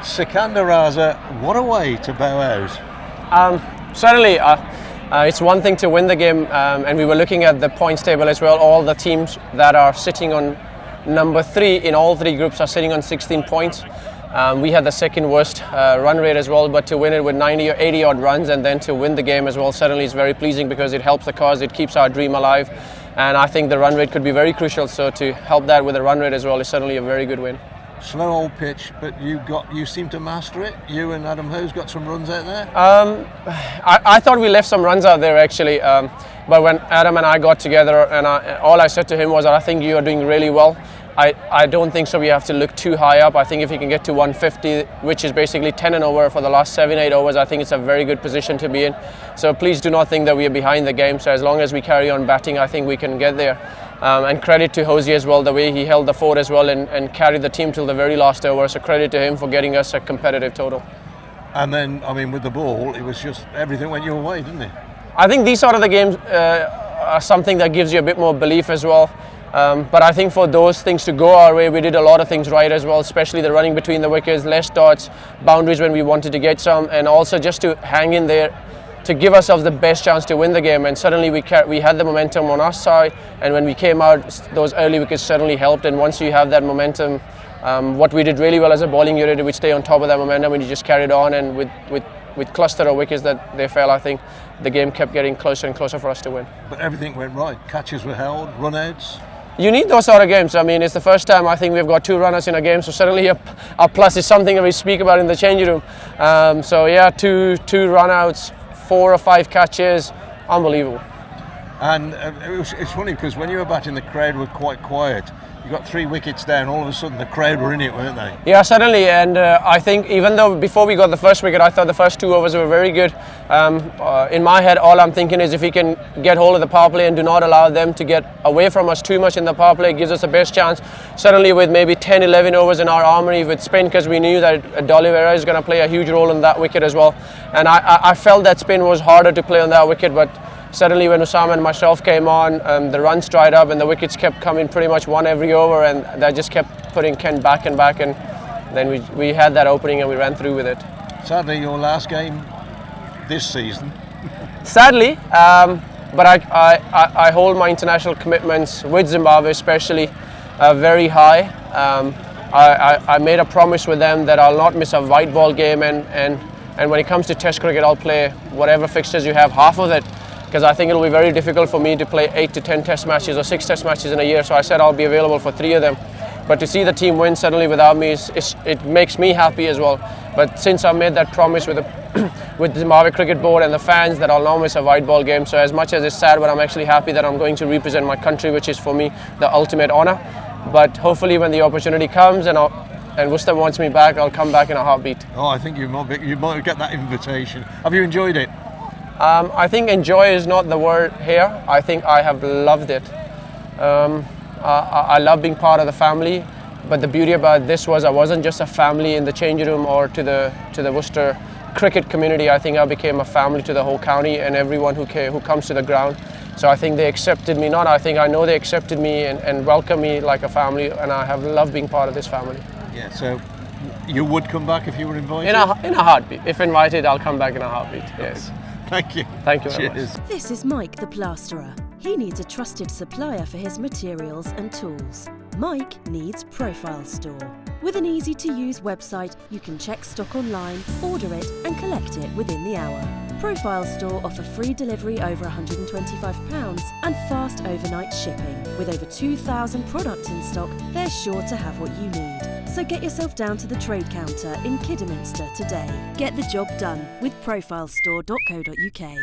Sikandar Raza, what a way to bow out. Certainly, it's one thing to win the game, and we were looking at the points table as well. All the teams that are sitting on number 3 in all 3 groups are sitting on 16 points. We had the second worst run rate as well, but to win it with 90 or 80 odd runs and then to win the game as well certainly is very pleasing because it helps the cause, it keeps our dream alive, and I think the run rate could be very crucial, so to help that with the run rate as well is certainly a very good win. Slow old pitch, but you seem to master it. You and Adam Ho's got some runs out there. I thought we left some runs out there actually, but when Adam and I got together, and all I said to him was that I think you are doing really well. I don't think so we have to look too high up. I think if you can get to 150, which is basically 10 and over for the last 7-8 overs, I think it's a very good position to be in. So please do not think that we are behind the game. So as long as we carry on batting, I think we can get there. And credit to Hosey as well, the way he held the fort as well and carried the team till the very last over. So credit to him for getting us a competitive total. And then, I mean, with the ball, it was just everything went your way, didn't it? I think these sort of the games are something that gives you a bit more belief as well. But I think for those things to go our way, we did a lot of things right as well, especially the running between the wickets, less dots, boundaries when we wanted to get some, and also just to hang in there to give ourselves the best chance to win the game. And suddenly we had the momentum on our side, and when we came out, those early wickets certainly helped. And once you have that momentum, what we did really well as a bowling unit, we stay on top of that momentum and you just carried on, and with cluster of wickets that they fell, I think the game kept getting closer and closer for us to win. But everything went right. Catches were held, run-outs. You need those sort of games. I mean, it's the first time I think we've got 2 runners in a game, so certainly a plus is something that we speak about in the changing room. So yeah, two run-outs, 4 or 5 catches, unbelievable. And it's funny because when you were batting, the crowd were quite quiet. You got 3 wickets down, all of a sudden the crowd were in it, weren't they? Yeah, certainly, and I think even though before we got the first wicket, I thought the first 2 overs were very good. In my head, all I'm thinking is if we can get hold of the power play and do not allow them to get away from us too much in the power play, it gives us the best chance. Certainly with maybe 10, 11 overs in our armoury with spin, because we knew that D'Oliveira is going to play a huge role in that wicket as well. And I felt that spin was harder to play on that wicket, but suddenly when Osama and myself came on, the runs dried up and the wickets kept coming pretty much one every over, and that just kept putting Kent back and back, and then we had that opening and we ran through with it. Sadly, your last game this season. Sadly, but I hold my international commitments with Zimbabwe especially very high. I made a promise with them that I'll not miss a white ball game, and when it comes to Test cricket, I'll play whatever fixtures you have, half of it, because I think it'll be very difficult for me to play 8 to 10 test matches or 6 test matches in a year. So I said I'll be available for 3 of them. But to see the team win suddenly without me, it makes me happy as well. But since I made that promise with the Zimbabwe Cricket Board and the fans that I'll not miss a white ball game, so as much as it's sad, but I'm actually happy that I'm going to represent my country, which is for me the ultimate honour. But hopefully when the opportunity comes and Worcester wants me back, I'll come back in a heartbeat. Oh, I think you might get that invitation. Have you enjoyed it? I think enjoy is not the word here. I think I have loved it. I love being part of the family, but the beauty about this was I wasn't just a family in the changing room or to the Worcester cricket community. I think I became a family to the whole county and everyone who comes to the ground. So I think they accepted me, I know they accepted me and welcomed me like a family, and I have loved being part of this family. Yeah, so you would come back if you were invited? In a heartbeat. If invited, I'll come back in a heartbeat, yes. Thank you. Thank you very much. This is Mike the Plasterer. He needs a trusted supplier for his materials and tools. Mike needs Profile Store. With an easy-to-use website, you can check stock online, order it and collect it within the hour. Profile Store offer free delivery over £125 and fast overnight shipping. With over 2,000 products in stock, they're sure to have what you need. So get yourself down to the trade counter in Kidderminster today. Get the job done with profilestore.co.uk.